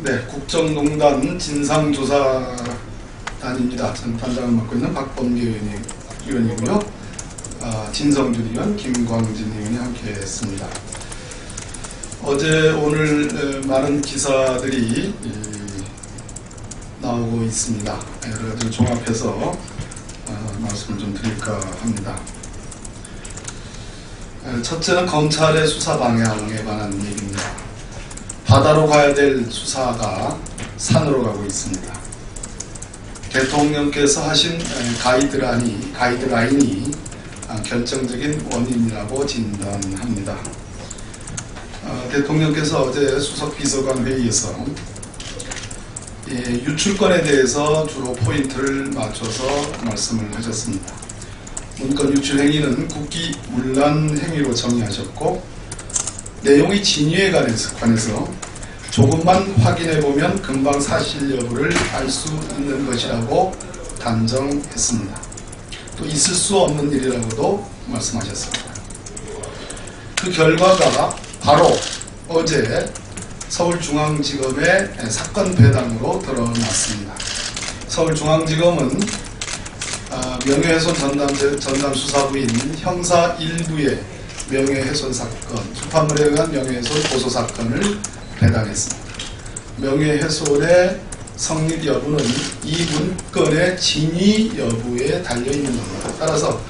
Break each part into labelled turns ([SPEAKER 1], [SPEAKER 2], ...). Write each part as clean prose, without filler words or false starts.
[SPEAKER 1] 네, 국정농단 진상조사단입니다. 전 단장을 맡고 있는 박범계 의원이고요. 진성준 의원, 김광진 의원이 함께했습니다. 어제 오늘 많은 기사들이 나오고 있습니다. 여러 가지를 종합해서 말씀을 좀 드릴까 합니다. 첫째는 검찰의 수사 방향에 관한 얘기입니다. 바다로 가야 될 수사가 산으로 가고 있습니다. 대통령께서 하신 가이드라인이 결정적인 원인이라고 진단합니다. 대통령께서 어제 수석비서관 회의에서 유출권에 대해서 주로 포인트를 맞춰서 말씀을 하셨습니다. 문건 유출 행위는 국기문란 행위로 정의하셨고, 내용의 진위에 관해서 조금만 확인해보면 금방 사실 여부를 알 수 있는 것이라고 단정했습니다. 또 있을 수 없는 일이라고도 말씀하셨습니다. 그 결과가 바로 어제 서울중앙지검의 사건 배당으로 드러났습니다. 서울중앙지검은 명예훼손 전담 수사부인 형사 1부의 명예훼손 사건, 출판물에 의한 명예훼손 고소 사건을 배당했습니다. 명예훼손의 성립 여부는 이 문건의 진위 여부에 달려있는 겁니다. 따라서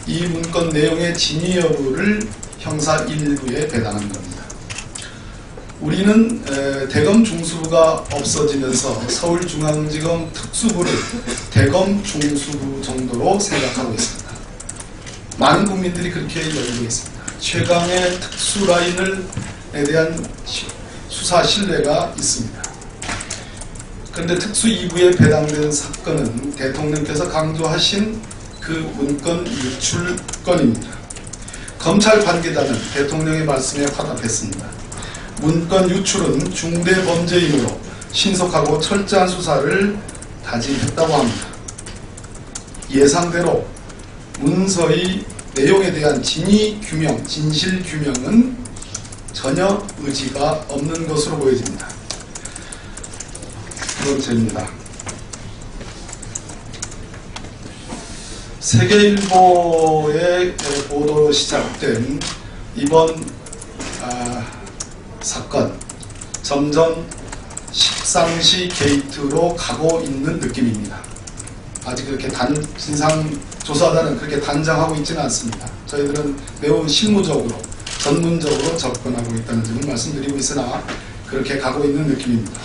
[SPEAKER 1] 이 문건 내용의 진위 여부를 형사 1부에 배당한 겁니다. 우리는 대검 중수부가 없어지면서 서울중앙지검 특수부를 대검 중수부 정도로 생각하고 있습니다. 많은 국민들이 그렇게 여기고 있습니다. 최강의 특수라인에 대한 수사 신뢰가 있습니다. 그런데 특수 2부에 배당된 사건은 대통령께서 강조하신 그 문건 유출 건입니다. 검찰 관계자는 대통령의 말씀에 화답했습니다. 문건 유출은 중대범죄이므로 신속하고 철저한 수사를 다짐했다고 합니다. 예상대로 문서의 내용에 대한 진위 규명, 진실 규명은 전혀 의지가 없는 것으로 보여집니다. 두 번째입니다. 세계일보의 보도로 시작된 이번 사건, 점점 십상시 게이트로 가고 있는 느낌입니다. 아직 그렇게 진상조사단은 그렇게 단정하고 있지는 않습니다. 저희들은 매우 실무적으로, 전문적으로 접근하고 있다는 점을 말씀드리고 있으나 그렇게 가고 있는 느낌입니다.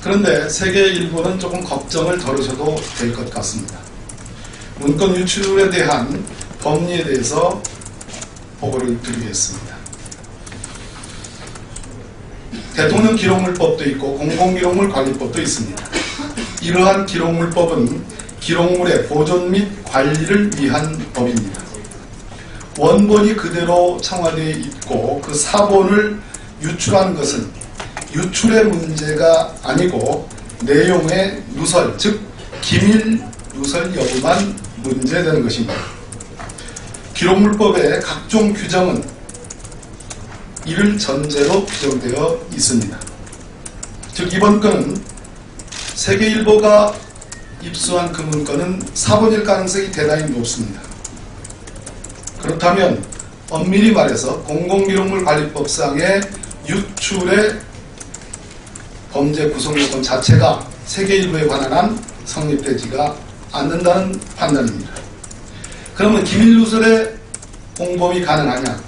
[SPEAKER 1] 그런데 세계일보는 조금 걱정을 덜으셔도 될 것 같습니다. 문건 유출에 대한 법리에 대해서 보고를 드리겠습니다. 대통령 기록물법도 있고 공공기록물 관리법도 있습니다. 이러한 기록물법은 기록물의 보존 및 관리를 위한 법입니다. 원본이 그대로 청와대에 있고 그 사본을 유출한 것은 유출의 문제가 아니고 내용의 누설, 즉 기밀 누설 여부만 문제되는 것입니다. 기록물법의 각종 규정은 이를 전제로 규정되어 있습니다. 즉 이번 건은 세계일보가 입수한 그 문건은 사본일 가능성이 대단히 높습니다. 그렇다면 엄밀히 말해서 공공기록물 관리법상의 유출의 범죄 구성 요건 자체가 세계일보에 관한 한 성립되지가 않는다는 판단입니다. 그러면 기밀 누설의 공범이 가능하냐?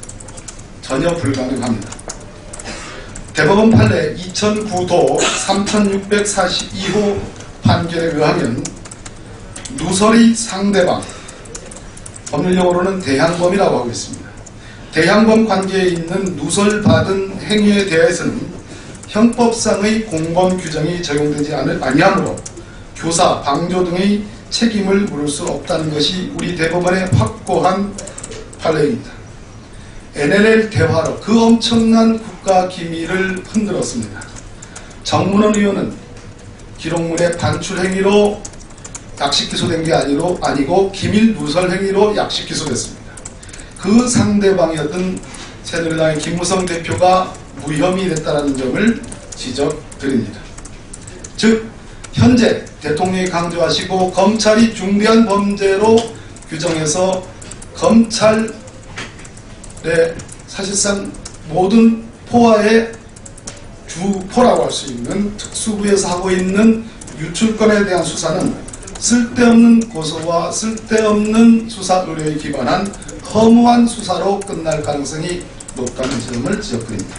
[SPEAKER 1] 전혀 불가능합니다. 대법원 판례 2009도 3642호 판결에 의하면 누설의 상대방, 법률용어로는 대항범이라고 하고 있습니다. 대항범 관계에 있는 누설받은 행위에 대해서는 형법상의 공범 규정이 적용되지 아니하므로 교사, 방조 등의 책임을 물을 수 없다는 것이 우리 대법원의 확고한 판례입니다. NLL 대화로 그 엄청난 국가 기밀을 흔들었습니다. 정문원 의원은 기록물의 반출 행위로 약식 기소된 게 아니고 기밀 누설 행위로 약식 기소됐습니다. 그 상대방이었던 새누리당의 김무성 대표가 무혐의 됐다는 점을 지적드립니다. 드립니다. 즉 현재 대통령이 강조하시고 검찰이 중대한 범죄로 규정해서 검찰의 사실상 모든 포화의 주포라고 할 수 있는 특수부에서 하고 있는 유출권에 대한 수사는 쓸데없는 고소와 쓸데없는 수사 의뢰에 기반한 허무한 수사로 끝날 가능성이 높다는 점을 지적드립니다.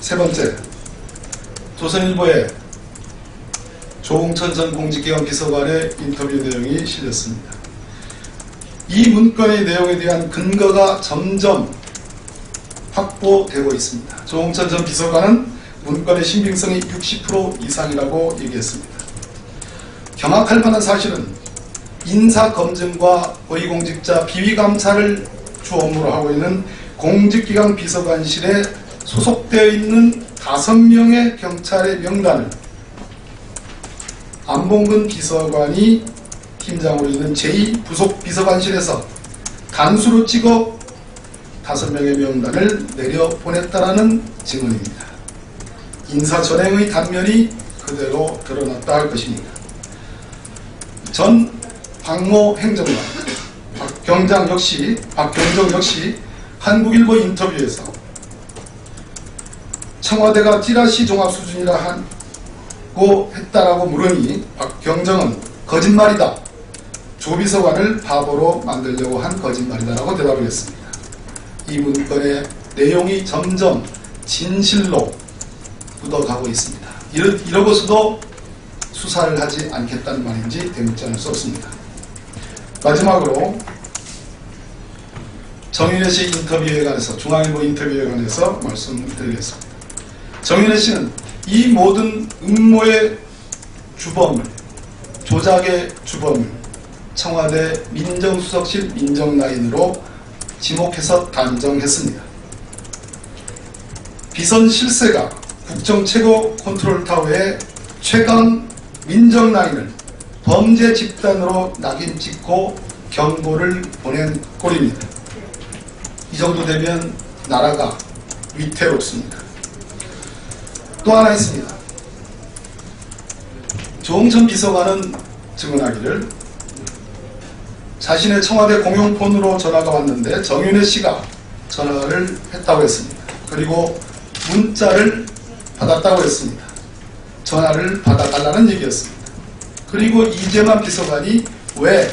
[SPEAKER 1] 세 번째, 조선일보에 조홍천 전 공직기관 비서관의 인터뷰 내용이 실렸습니다. 이 문건의 내용에 대한 근거가 점점 확보되고 있습니다. 조홍천 전 비서관은 문건의 신빙성이 60% 이상이라고 얘기했습니다. 경악할 만한 사실은 인사검증과 고위공직자 비위감찰을 주 업무로 하고 있는 공직기관 비서관실에 소속되어 있는 5명의 경찰의 명단을 안봉근 비서관이 팀장으로 있는 제2부속비서관실에서 간수로 찍어 5명의 명단을 내려보냈다라는 증언입니다. 인사전행의 단면이 그대로 드러났다 할 것입니다. 전 박모 행정관 박경정 역시 한국일보 인터뷰에서 청와대가 찌라시 종합 수준이라 하고 했다라고 물으니 박경정은 거짓말이다. 조비서관을 바보로 만들려고 한 거짓말이다라고 대답을 했습니다. 이 문건의 내용이 점점 진실로 묻어가고 있습니다. 이러고서도 수사를 하지 않겠다는 말인지 되묻지 않을 수 없습니다. 마지막으로 정윤회 씨 인터뷰에 관해서 중앙일보 인터뷰에 관해서 말씀드리겠습니다. 정윤회 씨는 이 모든 음모의 주범을, 조작의 주범을 청와대 민정수석실 민정라인으로 지목해서 단정했습니다. 비선 실세가 국정 최고 컨트롤 타워의 최강 민정라인을 범죄 집단으로 낙인 찍고 경고를 보낸 꼴입니다. 이 정도 되면 나라가 위태롭습니다. 또 하나 있습니다. 조홍천 비서관은 증언하기를 자신의 청와대 공용폰으로 전화가 왔는데 정윤회 씨가 전화를 했다고 했습니다. 그리고 문자를 받았다고 했습니다. 전화를 받아달라는 얘기였습니다. 그리고 이재만 비서관이 왜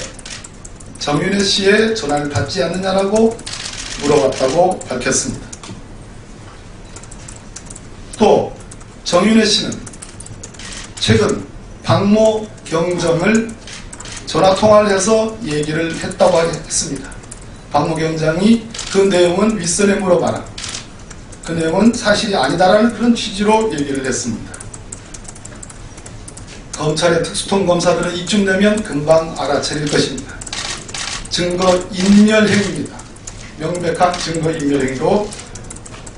[SPEAKER 1] 정윤회 씨의 전화를 받지 않느냐라고 물어봤다고 밝혔습니다. 또 정윤회 씨는 최근 박모 경정을 전화통화를 해서 얘기를 했다고 했습니다. 박모 경장이 그 내용은 윗선에 물어봐라. 그 내용은 사실이 아니다라는 그런 취지로 얘기를 했습니다. 검찰의 특수통 검사들은 이쯤 되면 금방 알아차릴 것입니다. 증거인멸행위입니다. 명백한 증거인멸행위로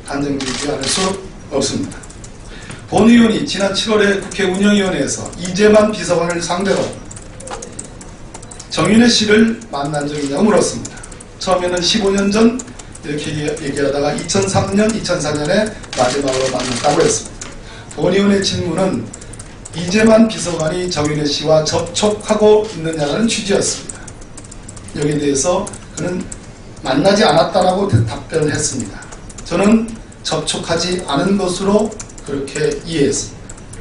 [SPEAKER 1] 단정되지 않을 수 없습니다. 본 의원이 지난 7월에 국회 운영위원회에서 이재만 비서관을 상대로 정윤회 씨를 만난 적이 있냐고 물었습니다. 처음에는 15년 전 이렇게 얘기하다가 2003년, 2004년에 마지막으로 만났다고 했습니다. 본 의원의 질문은 이재만 비서관이 정윤회 씨와 접촉하고 있느냐는 취지였습니다. 여기에 대해서 그는 만나지 않았다라고 답변을 했습니다. 저는 접촉하지 않은 것으로 그렇게 이해했습니다.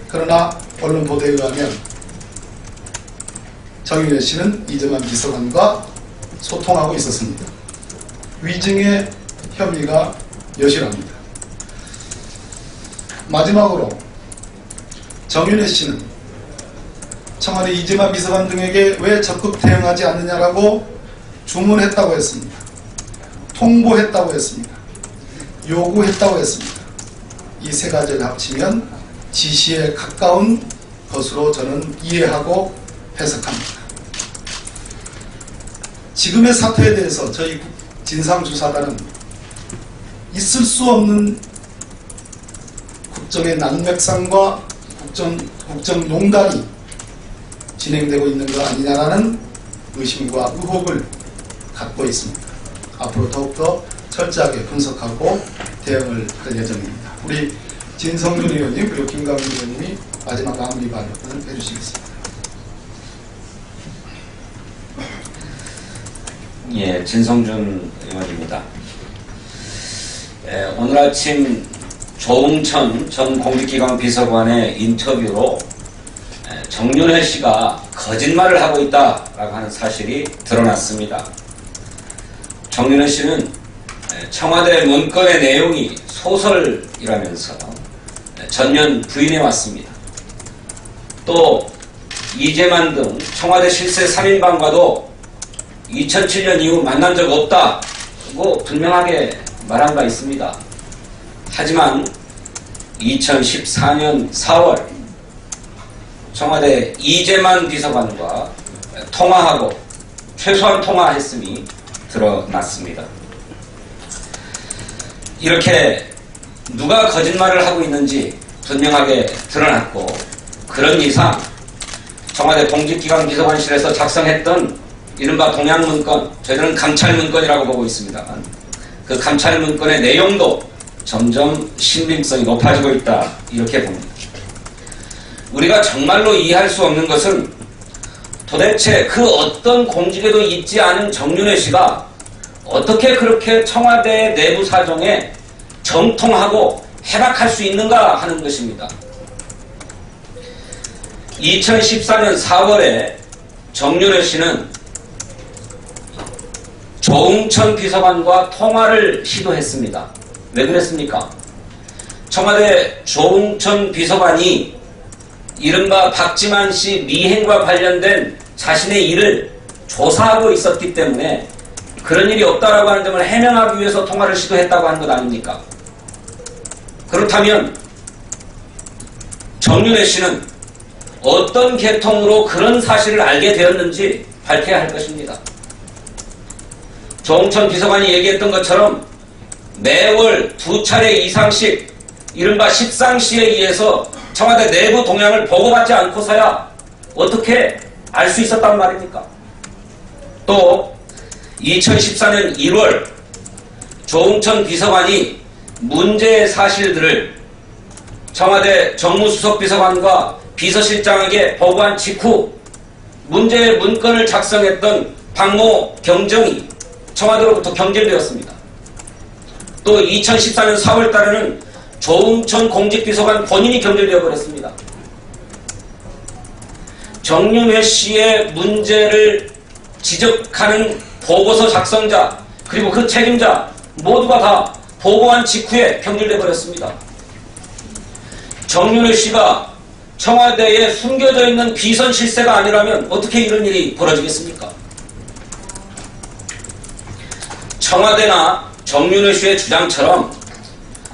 [SPEAKER 1] 그러나 언론 보도에 의하면 정윤회 씨는 이재만 비서관과 소통하고 있었습니다. 위증의 혐의가 여실합니다. 마지막으로 정윤회 씨는 청와대 이재만 비서관 등에게 왜 적극 대응하지 않느냐라고 주문했다고 했습니다. 통보했다고 했습니다. 요구했다고 했습니다. 이 세 가지를 합치면 지시에 가까운 것으로 저는 이해하고 해석합니다. 지금의 사태에 대해서 저희 진상조사단은 있을 수 없는 국정의 난맥상과 국정농단이 진행되고 있는 거 아니냐라는 의심과 의혹을 갖고 있습니다. 앞으로 더욱더 철저하게 분석하고 대응을 할 예정입니다. 우리 진성준 의원님 그리고 김광민 의원님이 마지막 마무리 발언을 해주시겠습니다.
[SPEAKER 2] 예, 진성준 의원입니다. 오늘 아침 조응천 전 공직기강 비서관의 인터뷰로 정윤회 씨가 거짓말을 하고 있다라고 하는 사실이 드러났습니다. 정윤회 씨는 청와대 문건의 내용이 소설이라면서 전면 부인해 왔습니다. 또 이재만 등 청와대 실세 3인방과도 2007년 이후 만난 적 없다고 분명하게 말한 바 있습니다. 하지만 2014년 4월 청와대 이재만 비서관과 통화하고 최소한 통화했음이 드러났습니다. 이렇게 누가 거짓말을 하고 있는지 분명하게 드러났고, 그런 이상 청와대 공직기강 비서관실에서 작성했던 이른바 동양문건, 저희들은 감찰문건이라고 보고 있습니다만 그 감찰문건의 내용도 점점 신빙성이 높아지고 있다, 이렇게 봅니다. 우리가 정말로 이해할 수 없는 것은 도대체 그 어떤 공직에도 있지 않은 정윤회 씨가 어떻게 그렇게 청와대 내부 사정에 정통하고 해박할 수 있는가 하는 것입니다. 2014년 4월에 정윤회 씨는 조응천 비서관과 통화를 시도했습니다. 왜 그랬습니까? 청와대 조응천 비서관이 이른바 박지만 씨 미행과 관련된 자신의 일을 조사하고 있었기 때문에 그런 일이 없다라고 하는 점을 해명하기 위해서 통화를 시도했다고 하는 것 아닙니까? 그렇다면 정윤회 씨는 어떤 계통으로 그런 사실을 알게 되었는지 밝혀야 할 것입니다. 조응천 비서관이 얘기했던 것처럼 매월 2차례 이상씩 이른바 십상시에 의해서 청와대 내부 동향을 보고받지 않고서야 어떻게 알 수 있었단 말입니까? 또 2014년 1월 조응천 비서관이 문제의 사실들을 청와대 정무수석 비서관과 비서실장에게 보고한 직후 문제의 문건을 작성했던 박모 경정이 청와대로부터 경질되었습니다. 또 2014년 4월 달에는 조응천 공직비서관 본인이 경질되어 버렸습니다. 정윤회 씨의 문제를 지적하는 보고서 작성자 그리고 그 책임자 모두가 다 보고한 직후에 경질되어 버렸습니다. 정윤회 씨가 청와대에 숨겨져 있는 비선 실세가 아니라면 어떻게 이런 일이 벌어지겠습니까? 청와대나 정윤회 씨의 주장처럼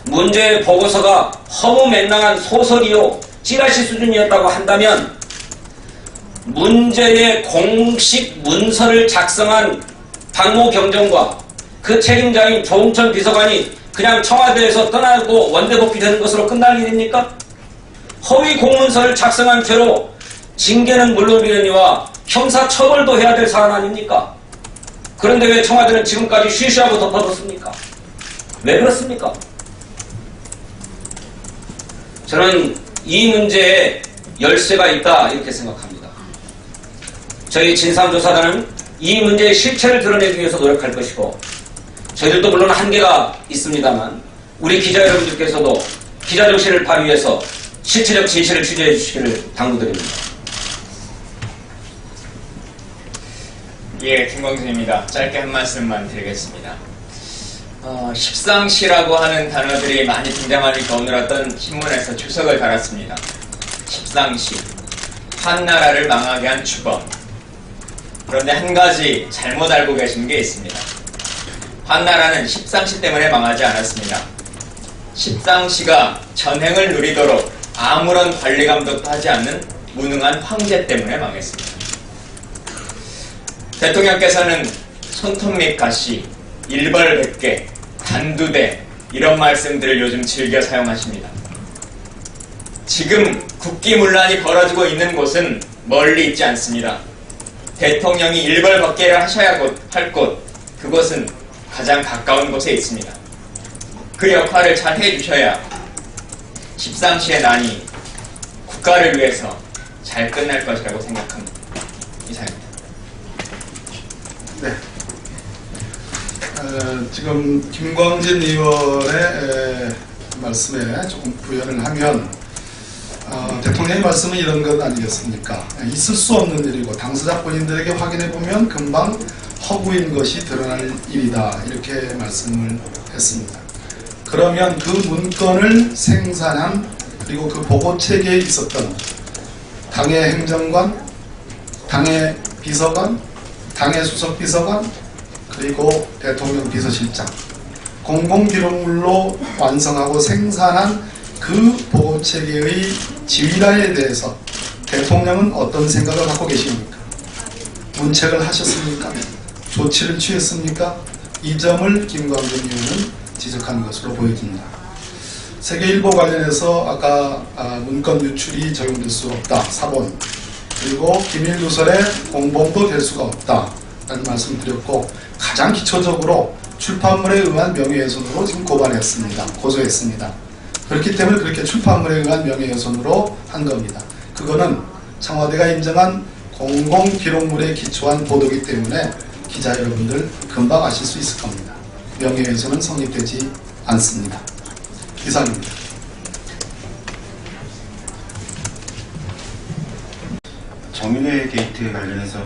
[SPEAKER 2] 문제의 보고서가 허무맹랑한 소설이요 찌라시 수준이었다고 한다면 문제의 공식 문서를 작성한 박모 경정과 그 책임자인 조응천 비서관이 그냥 청와대에서 떠나고 원대 복귀되는 것으로 끝날 일입니까? 허위 공문서를 작성한 죄로 징계는 물론이거니와 형사처벌도 해야 될 사안 아닙니까? 그런데 왜 청와대는 지금까지 쉬쉬하고 덮어뒀습니까? 왜 그렇습니까? 저는 이 문제에 열쇠가 있다 이렇게 생각합니다. 저희 진상조사단은 이 문제의 실체를 드러내기 위해서 노력할 것이고 저희들도 물론 한계가 있습니다만 우리 기자 여러분들께서도 기자정신을 발휘해서 실체적 진실을 취재해 주시기를 당부드립니다.
[SPEAKER 3] 예, 김광준입니다. 짧게 한 말씀만 드리겠습니다. 십상시라고 하는 단어들이 많이 등장하니까 오늘 어떤 신문에서 주석을 달았습니다. 십상시, 한나라를 망하게 한 주범. 그런데 한 가지 잘못 알고 계신 게 있습니다. 한나라는 십상시 때문에 망하지 않았습니다. 십상시가 전행을 누리도록 아무런 관리 감독도 하지 않는 무능한 황제 때문에 망했습니다. 대통령께서는 손톱 및 가시, 일벌 100개, 단두대 이런 말씀들을 요즘 즐겨 사용하십니다. 지금 국기문란이 벌어지고 있는 곳은 멀리 있지 않습니다. 대통령이 일벌 법계를 하셔야 할 곳, 그곳은 가장 가까운 곳에 있습니다. 그 역할을 잘 해주셔야 십상시의 난이 국가를 위해서 잘 끝날 것이라고 생각합니다. 이상입니다.
[SPEAKER 1] 네. 지금 김광진 의원의 말씀에 조금 부연을 하면 대통령의 말씀은 이런 것 아니겠습니까? 있을 수 없는 일이고 당사자 본인들에게 확인해보면 금방 허구인 것이 드러날 일이다, 이렇게 말씀을 했습니다. 그러면 그 문건을 생산한, 그리고 그 보고체계에 있었던 당의 행정관, 당의 비서관, 당의 수석비서관, 그리고 대통령 비서실장, 공공기록물로 완성하고 생산한 그 보고체계의 지휘라에 대해서 대통령은 어떤 생각을 갖고 계십니까? 문책을 하셨습니까? 조치를 취했습니까? 이 점을 김광진 의원은 지적한 것으로 보여집니다. 세계일보 관련해서 아까 문건 유출이 적용될 수 없다, 사본, 그리고 기밀누설의 공범도 될 수가 없다 라는 말씀을 드렸고, 가장 기초적으로 출판물에 의한 명예훼손으로 지금 고소했습니다. 그렇기 때문에 그렇게 출판물에 의한 명예훼손으로 한 겁니다. 그거는 청와대가 인정한 공공기록물에 기초한 보도이기 때문에 기자 여러분들 금방 아실 수 있을 겁니다. 명예훼손은 성립되지 않습니다. 이상입니다.
[SPEAKER 4] 정윤회 게이트 관련해서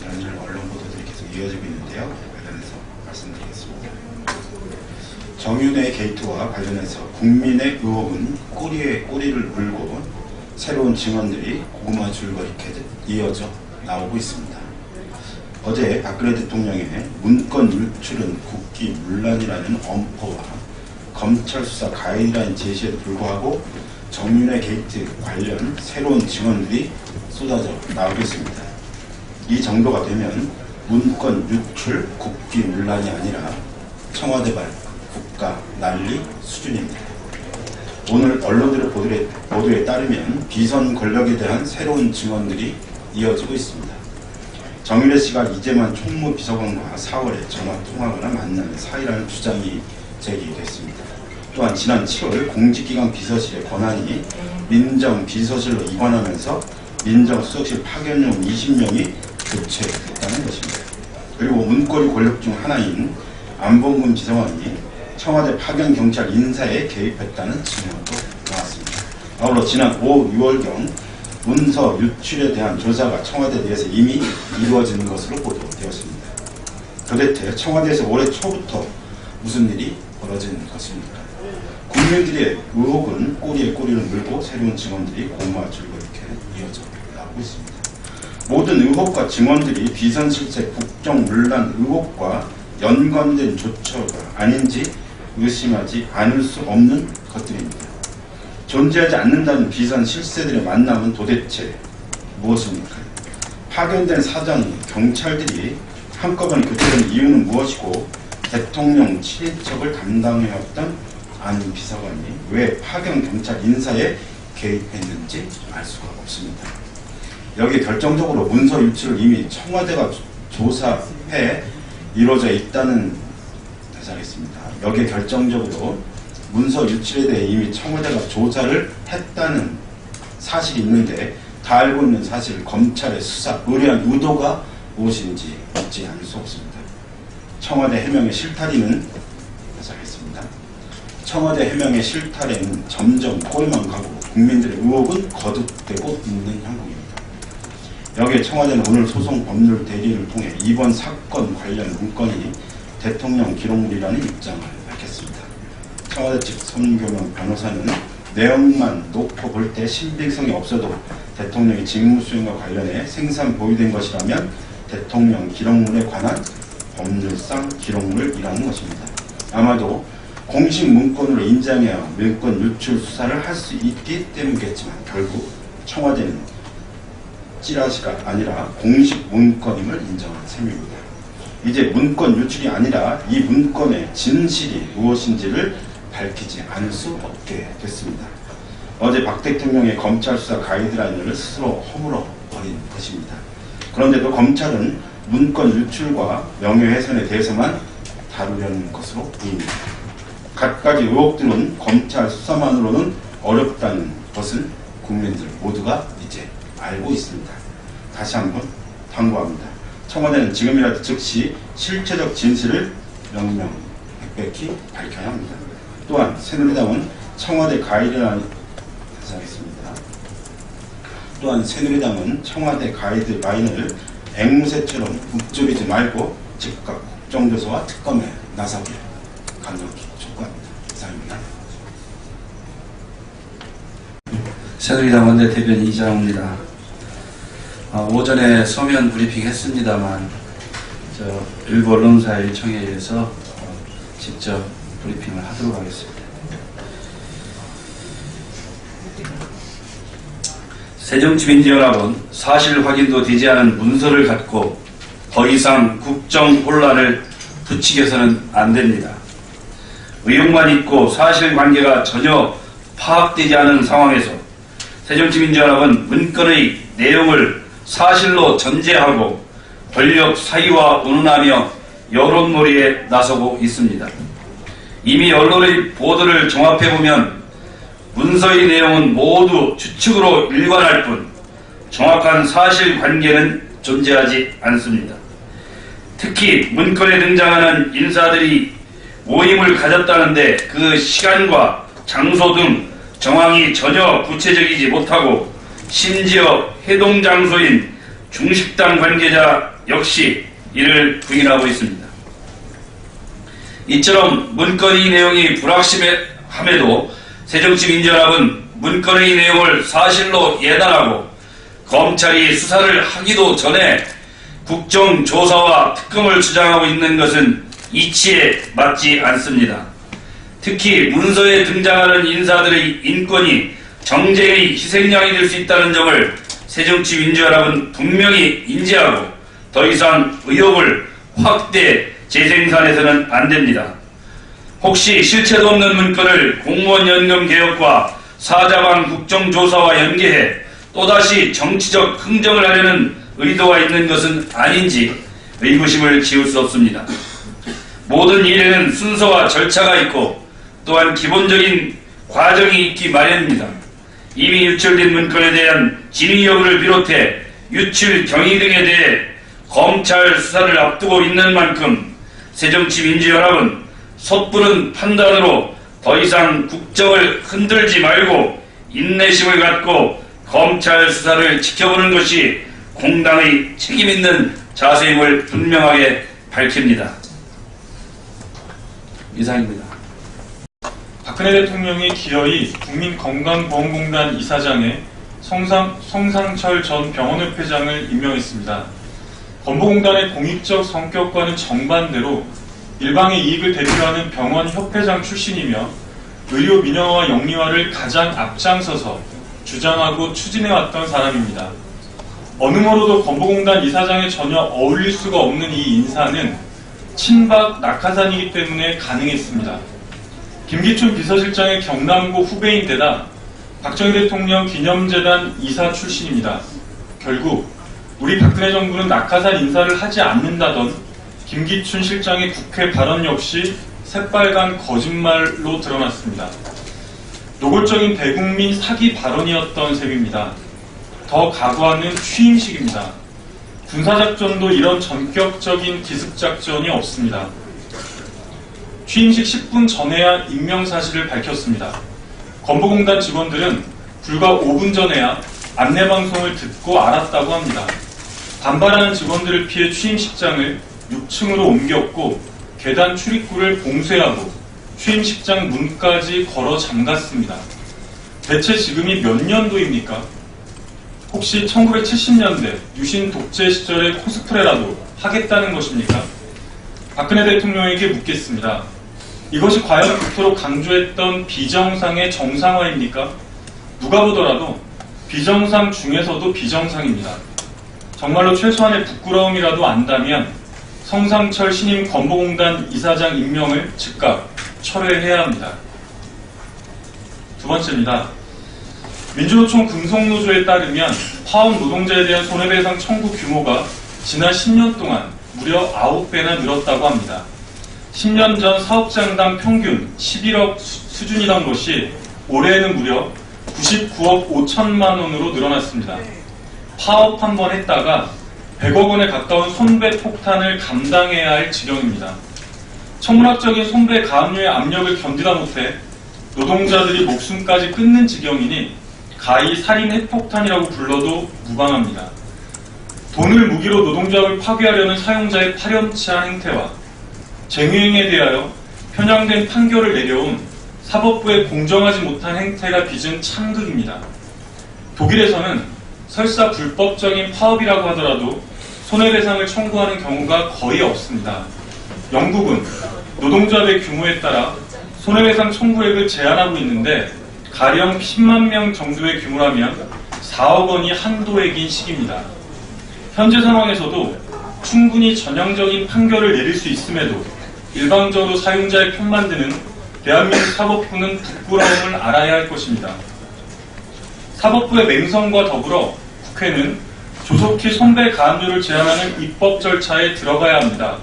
[SPEAKER 4] 오늘 언론 보도들이 계속 이어지고 있는데요. 관련해서 말씀드리겠습니다. 정윤회 게이트와 관련해서 국민의 의혹은 꼬리에 꼬리를 물고 새로운 증언들이 고구마 줄거리 캐듯 이어져 나오고 있습니다. 어제 박근혜 대통령의 문건 유출은 국기문란이라는 엄포와 검찰 수사 가이드라인 제시에도 불구하고 정윤회 게이트 관련 새로운 증언들이 쏟아져 나오고 있습니다. 이 정도가 되면 문건 유출 국기문란이 아니라 청와대발 국가 난리 수준입니다. 오늘 언론들의 보도에 따르면 비선 권력에 대한 새로운 증언들이 이어지고 있습니다. 정윤회 씨가 이재만 총무비서관과 4월에 전화 통화하거나 만난 사이라는 주장이 제기됐습니다. 또한 지난 7월 공직기강 비서실의 권한이 민정비서실로 이관하면서 민정수석실 파견요원 20명이 교체됐다는 것입니다. 그리고 문고리 권력 중 하나인 안봉근 비서관이 청와대 파견 경찰 인사에 개입했다는 증언도 나왔습니다. 아울러 지난 5, 6월경 문서 유출에 대한 조사가 청와대 내에서 이미 이루어지는 것으로 보도되었습니다. 도대체 청와대에서 올해 초부터 무슨 일이 벌어진 것입니까? 국민들의 의혹은 꼬리에 꼬리를 물고 새로운 증언들이 고구마 줄고 이렇게 이어져 나오고 있습니다. 모든 의혹과 증언들이 비선실세 국정문란 의혹과 연관된 조처가 아닌지 의심하지 않을 수 없는 것들입니다. 존재하지 않는다는 비선 실세들의 만남은 도대체 무엇입니까? 파견된 사장, 경찰들이 한꺼번에 교체된 이유는 무엇이고 대통령 친인척을 담당해왔던 안 비서관이 왜 파견 경찰 인사에 개입했는지 알 수가 없습니다. 여기 결정적으로 문서 유출을 이미 청와대가 조사해 이루어져 있다는 대사겠습니다. 여기에 결정적으로 문서 유출에 대해 이미 청와대가 조사를 했다는 사실이 있는데 다 알고 있는 사실 검찰의 수사, 의뢰한 의도가 무엇인지 묻지 않을 수 없습니다. 청와대 해명의 실타리는 대사겠습니다. 청와대 해명의 실타래는 점점 꼬리만 가고 국민들의 의혹은 거듭되고 있는 형국입니다. 여기에 청와대는 오늘 소송 법률 대리를 통해 이번 사건 관련 문건이 대통령 기록물이라는 입장을 밝혔습니다. 청와대 측 손교명 변호사는 내용만 놓고 볼 때 신빙성이 없어도 대통령의 직무수행과 관련해 생산 보유된 것이라면 대통령 기록물에 관한 법률상 기록물이라는 것입니다. 아마도 공식 문건으로 인정해야 문건 유출 수사를 할 수 있기 때문이겠지만 결국 청와대는 찌라시가 아니라 공식 문건임을 인정한 셈입니다. 이제 문건 유출이 아니라 이 문건의 진실이 무엇인지를 밝히지 않을 수 없게 됐습니다. 어제 박 대통령의 검찰 수사 가이드라인을 스스로 허물어 버린 것입니다. 그런데도 검찰은 문건 유출과 명예훼손에 대해서만 다루려는 것으로 보입니다. 갖가지 의혹들은 검찰 수사만으로는 어렵다는 것을 국민들 모두가 이제 알고 있습니다. 다시 한번 당부합니다. 청와대는 지금이라도 즉시 실체적 진실을 명명백백히 밝혀야 합니다. 또한 새누리당은 청와대 가이드라인을 앵무새처럼 읊조리지 말고 즉각 국정조사와 특검에 나서길 강력히 촉구합니다. 이상입니다.
[SPEAKER 5] 새누리당 원내대변인 이장우입니다. 오전에 서면 브리핑 했습니다만 일부 언론사 요청에 의해서 직접 브리핑을 하도록 하겠습니다. 새정치민주연합은 사실 확인도 되지 않은 문서를 갖고 더 이상 국정 혼란을 부추겨서는 안 됩니다. 의혹만 있고 사실관계가 전혀 파악되지 않은 상황에서 새정치민주연합은 문건의 내용을 사실로 전제하고 권력 사기와 운운하며 여론몰이에 나서고 있습니다. 이미 언론의 보도를 종합해보면 문서의 내용은 모두 추측으로 일관할 뿐 정확한 사실관계는 존재하지 않습니다. 특히 문건에 등장하는 인사들이 모임을 가졌다는데 그 시간과 장소 등 정황이 전혀 구체적이지 못하고 심지어 해동 장소인 중식당 관계자 역시 이를 부인하고 있습니다. 이처럼 문건의 내용이 불확실함에도 새정치민주연합은 문건의 내용을 사실로 예단하고 검찰이 수사를 하기도 전에 국정조사와 특검을 주장하고 있는 것은 이치에 맞지 않습니다. 특히 문서에 등장하는 인사들의 인권이 정쟁의 희생양이 될 수 있다는 점을 새정치민주연합은 분명히 인지하고 더 이상 의혹을 확대 재생산해서는 안 됩니다. 혹시 실체도 없는 문건을 공무원 연금 개혁과 사자방 국정조사와 연계해 또다시 정치적 흥정을 하려는 의도가 있는 것은 아닌지 의구심을 지울 수 없습니다. 모든 일에는 순서와 절차가 있고 또한 기본적인 과정이 있기 마련입니다. 이미 유출된 문건에 대한 진위 여부를 비롯해 유출 경위 등에 대해 검찰 수사를 앞두고 있는 만큼 새정치민주연합은 섣부른 판단으로 더 이상 국정을 흔들지 말고 인내심을 갖고 검찰 수사를 지켜보는 것이 공당의 책임있는 자세임을 분명하게 밝힙니다. 이상입니다.
[SPEAKER 6] 박근혜 대통령이 기어이 국민건강보험공단 이사장에 성상철 전 병원협회장을 임명했습니다. 건보공단의 공익적 성격과는 정반대로 일방의 이익을 대표하는 병원협회장 출신이며 의료 민영화와 영리화를 가장 앞장서서 주장하고 추진해왔던 사람입니다. 어느 뭐로도 건보공단 이사장에 전혀 어울릴 수가 없는 이 인사는 친박 낙하산이기 때문에 가능했습니다. 김기춘 비서실장의 경남고 후배인데다 박정희 대통령 기념재단 이사 출신입니다. 결국 우리 박근혜 정부는 낙하산 인사를 하지 않는다던 김기춘 실장의 국회 발언 역시 새빨간 거짓말로 드러났습니다. 노골적인 대국민 사기 발언이었던 셈입니다. 더 각오하는 취임식입니다. 군사작전도 이런 전격적인 기습작전이 없습니다. 취임식 10분 전에야 임명사실을 밝혔습니다. 건보공단 직원들은 불과 5분 전에야 안내방송을 듣고 알았다고 합니다. 반발하는 직원들을 피해 취임식장을 6층으로 옮겼고 계단 출입구를 봉쇄하고 취임식장 문까지 걸어 잠갔습니다. 대체 지금이 몇 년도입니까? 혹시 1970년대 유신 독재 시절의 코스프레라도 하겠다는 것입니까? 박근혜 대통령에게 묻겠습니다. 이것이 과연 그토록 강조했던 비정상의 정상화입니까? 누가 보더라도 비정상 중에서도 비정상입니다. 정말로 최소한의 부끄러움이라도 안다면 성상철 신임 건보공단 이사장 임명을 즉각 철회해야 합니다. 두 번째입니다. 민주노총 금속노조에 따르면 파업 노동자에 대한 손해배상 청구 규모가 지난 10년 동안 무려 9배나 늘었다고 합니다. 10년 전 사업장당 평균 11억 수준이던 것이 올해에는 무려 99억 5천만 원으로 늘어났습니다. 파업 한 번 했다가 100억 원에 가까운 손배 폭탄을 감당해야 할 지경입니다. 천문학적인 손배 가압류의 압력을 견디다 못해 노동자들이 목숨까지 끊는 지경이니 가히 살인 핵폭탄이라고 불러도 무방합니다. 돈을 무기로 노동조합을 파괴하려는 사용자의 파렴치한 행태와 쟁유행에 대하여 편향된 판결을 내려온 사법부의 공정하지 못한 행태가 빚은 참극입니다. 독일에서는 설사 불법적인 파업이라고 하더라도 손해배상을 청구하는 경우가 거의 없습니다. 영국은 노동조합의 규모에 따라 손해배상 청구액을 제한하고 있는데 가령 10만 명 정도의 규모라면 4억 원이 한도액인 시기입니다. 현재 상황에서도 충분히 전형적인 판결을 내릴 수 있음에도 일방적으로 사용자의 편만 드는 대한민국 사법부는 부끄러움을 알아야 할 것입니다. 사법부의 맹성과 더불어 국회는 조속히 손배 가압류를 제한하는 입법 절차에 들어가야 합니다.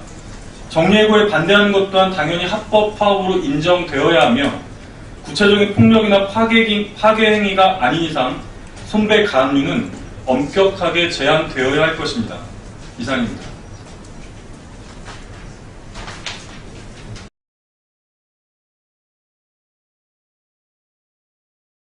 [SPEAKER 6] 정리해고에 반대하는 것 또한 당연히 합법 파업으로 인정되어야 하며 구체적인 폭력이나 파괴 행위가 아닌 이상 손배 가압류는 엄격하게 제한되어야 할 것입니다. 이상입니다.